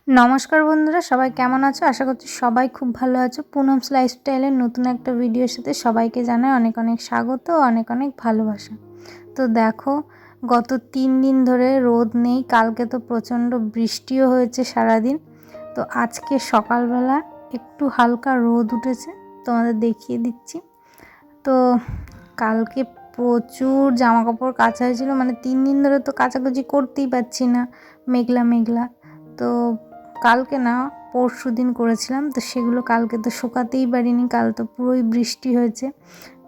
নমস্কার বন্ধুরা, সবাই কেমন আছো? আশা করছি সবাই খুব ভালো আছো। পুনমস লাইফস্টাইলের নতুন একটা ভিডিওর সাথে সবাইকে জানাই অনেক অনেক স্বাগত ও অনেক অনেক ভালোবাসা। তো দেখো, গত 3 দিন ধরে রোদ নেই। কালকে তো প্রচণ্ড বৃষ্টিও হয়েছে সারাদিন। তো আজকে সকালবেলা একটু হালকা রোদ উঠেছে, তোমাদের দেখিয়ে দিচ্ছি। তো কালকে প্রচুর জামা কাপড় কাচা হয়েছিল, মানে 3 দিন ধরে তো কাচাকুচি করতেই পারছি না, মেঘলা মেঘলা। তো কালকে না, পরশু দিন করেছিলাম, তো সেগুলো কালকে তো শুকাতেই পারিনি, কাল তো পুরোই বৃষ্টি হয়েছে।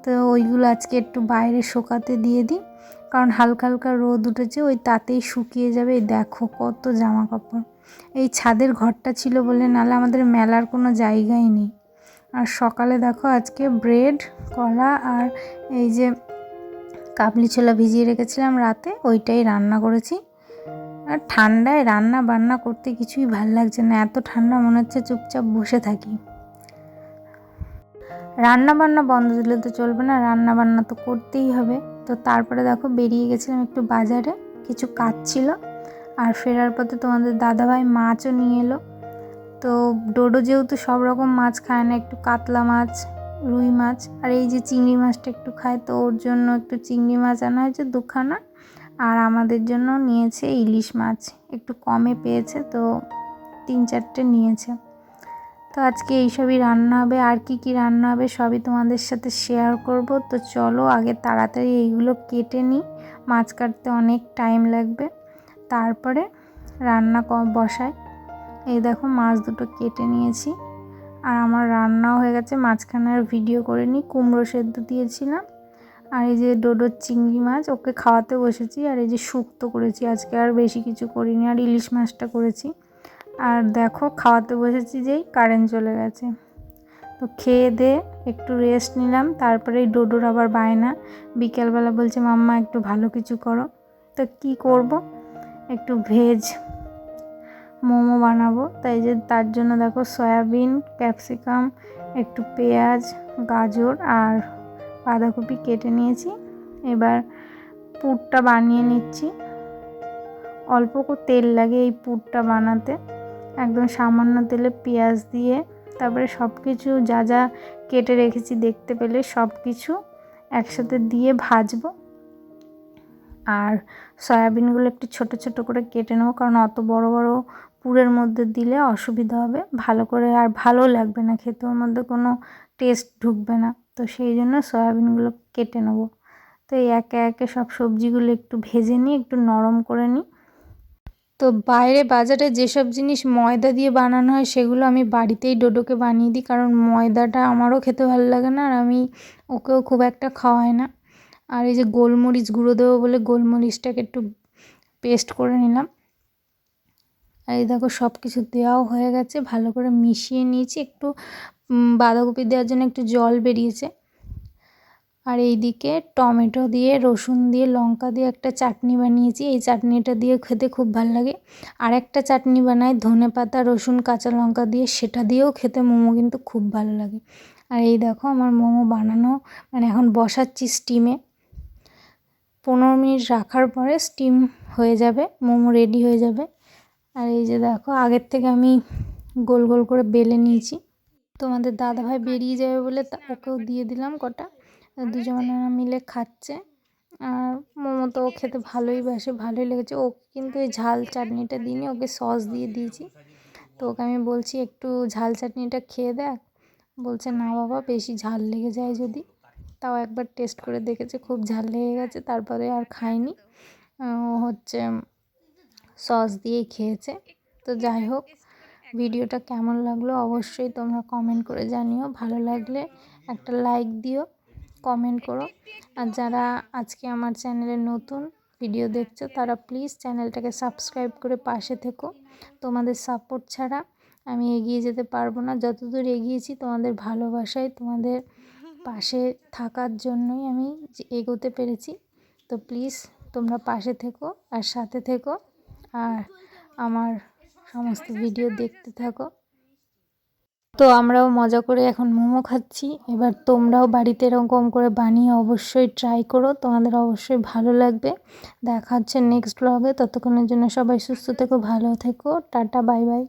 তো ওইগুলো আজকে একটু বাইরে শুকাতে দিয়ে দিই, কারণ হালকা হালকা রোদ উঠেছে, ওই তাতেই শুকিয়ে যাবে। এই দেখো কত জামা কাপড়। এই ছাদের ঘরটা ছিল বলে, নাহলে আমাদের মেলার কোনো জায়গাই নেই। আর সকালে দেখো আজকে ব্রেড, কলা আর এই যে কাবলি ছোলা ভিজিয়ে রেখেছিলাম রাতে, ওইটাই রান্না করেছি। আর ঠান্ডায় রান্না বান্না করতে কিছুই ভাল লাগছে না, এত ঠান্ডা মনে হচ্ছে চুপচাপ বসে থাকি। রান্না বান্না বন্ধ দিলে তো চলবে না, রান্না বান্না তো করতেই হবে। তো তারপরে দেখো বেরিয়ে গেছিলাম একটু বাজারে, কিছু কাজ ছিল। আর ফেরার পথে তোমাদের দাদাভাই মাছও নিয়ে এলো। তো ডোডো যেহেতু সব রকম মাছ খায় না, একটু কাতলা মাছ, রুই মাছ আর এই যে চিংড়ি মাছটা একটু খায়, তো ওর জন্য একটু চিংড়ি মাছ আনা হয়েছে 2খানা। আর আমাদের জন্য নিয়েছে ইলিশ মাছ, একটু কমে পেয়েছে, তো 3-4টে নিয়েছে। তো আজকে এইসবই রান্না হবে, আর কি কি রান্না হবে সবই তোমাদের সাথে শেয়ার করব। তো চলো আগে তাড়াতাড়ি এইগুলো কেটে নিই, মাছ কাটতে অনেক টাইম লাগবে, তারপরে রান্না বসাই। এই দেখো মাছ দুটো কেটে নিয়েছি, আর আমার রান্নাও হয়ে গেছে। মাঝখানে আর ভিডিও করে নিই, কুমড়ো সেদ্ধ দিয়েছিলাম। আর এই যে ডোডোর চিংড়ি মাছ, ওকে খাওয়াতে বসেছি। আর এই যে শুক্তো করেছি আজকে, আর বেশি কিছু করিনি। আর ইলিশ মাছটা করেছি। আর দেখো খাওয়াতে বসেছি যেই কারেন্ট চলে গেছে। তো খেয়ে দিয়ে একটু রেস্ট নিলাম, তারপরে এই ডোডোর আবার বায়না, বিকেলবেলা বলছে মাম্মা একটু ভালো কিছু করো। তো কি করব, একটু ভেজ মোমো বানাবো। তাই যে তার জন্য দেখো সয়াবিন, ক্যাপসিকাম, একটু পেঁয়াজ, গাজর আর বাঁধাকপি কেটে নিয়েছি। এবার পুরটা বানিয়ে নিচ্ছি। অল্প করে তেল লাগে এই পুরটা বানাতে, একদম সামান্য তেলে পেঁয়াজ দিয়ে, তারপরে সব কিছু যা যা কেটে রেখেছি দেখতে পেলে সব কিছু একসাথে দিয়ে ভাজবো। আর সয়াবিনগুলো একটু ছোট ছোট করে কেটে নেবো, কারণ অত বড় বড় পুরের মধ্যে দিলে অসুবিধা হবে, ভালো করে আর ভালো লাগবে না খেতে, ওর মধ্যে কোনো টেস্ট ঢুকবে না। তো সেই জন্য সয়াবিনগুলো কেটে নেবো। তো এই একে একে সব সবজিগুলো একটু ভেজে নিই, একটু নরম করে নিই। তো বাইরে বাজারে যেসব জিনিস ময়দা দিয়ে বানানো হয় সেগুলো আমি বাড়িতেই ডোডোকে বানিয়ে দিই, কারণ ময়দাটা আমারও খেতে ভালো লাগে না, আর আমি ওকেও খুব একটা খাওয়াই না। আর এই যে গোলমরিচ গুঁড়ো দেবো বলে গোলমরিচটাকে একটু পেস্ট করে নিলাম। আর এই দেখো সব কিছু দেওয়াও হয়ে গেছে, ভালো করে মিশিয়ে নিয়েছি। একটু বাঁধাকপি দেওয়ার জন্য একটু জল বেরিয়েছে। আর এইদিকে টমেটো দিয়ে, রসুন দিয়ে, লঙ্কা দিয়ে একটা চাটনি বানিয়েছি। এই চাটনিটা দিয়ে খেতে খুব ভালো লাগে। আর একটা চাটনি বানাই ধনেপাতা, রসুন, কাঁচা লঙ্কা দিয়ে, সেটা দিয়েও খেতে মোমো কিন্তু খুব ভালো লাগে। আর এই দেখো আমার মোমো বানানো, মানে এখন বসাচ্ছি স্টিমে। 15 মিনিট রাখার পরে স্টিম হয়ে যাবে, মোমো রেডি হয়ে যাবে। আর এই যে দেখো আগের থেকে আমি গোল গোল করে বেলে নিয়েছি। তোমাদের দাদাভাই বেরিয়ে যাবে বলে ওকেও দিয়ে দিলাম কটা, দুজনে মিলে খাচ্ছে। আর মোমো তো ও খেতে ভালোই বাসে, ভালোই লেগেছে। ও কিন্তু এই ঝাল চাটনিটা দিইনি, ওকে সস দিয়ে দিয়েছি। তো ওকে আমি বলছি একটু ঝাল চাটনিটা খেয়ে দেখ, বলছে না বাবা বেশি ঝাল লেগে যায় যদি। তাও একবার টেস্ট করে দেখেছে, খুব ঝাল লেগে গেছে, তারপরে আর খায়নি। ও হচ্ছে সস দিয়েই খেয়েছে। তো যাই হোক, ভিডিওটা কেমন লাগলো অবশ্যই তোমরা কমেন্ট করে জানিও। ভালো লাগলে একটা লাইক দিও, কমেন্ট করো। আর যারা আজকে আমার চ্যানেলে নতুন ভিডিও দেখছো তারা প্লিজ চ্যানেলটাকে সাবস্ক্রাইব করে পাশে থেকো। তোমাদের সাপোর্ট ছাড়া আমি এগিয়ে যেতে পারবো না। যতদূর এগিয়েছি তোমাদের ভালোবাসায়, তোমাদের পাশে থাকার জন্যই আমি এগোতে পেরেছি। তো প্লিজ তোমরা পাশে থেকো আর সাথে থেকো, আর আমার সমস্ত ভিডিও দেখতে থাকো। তো আমরাও মজা করে এখন মোমো খাচ্ছি। এবার তোমরাও বাড়িতে এরকম করে বানিয়ে অবশ্যই ট্রাই করো, তোমাদের অবশ্যই ভালো লাগবে। দেখা হচ্ছে নেক্সট ব্লগে, ততক্ষণের জন্য সবাই সুস্থ থেকো, ভালো থেকো, টাটা, বাই বাই।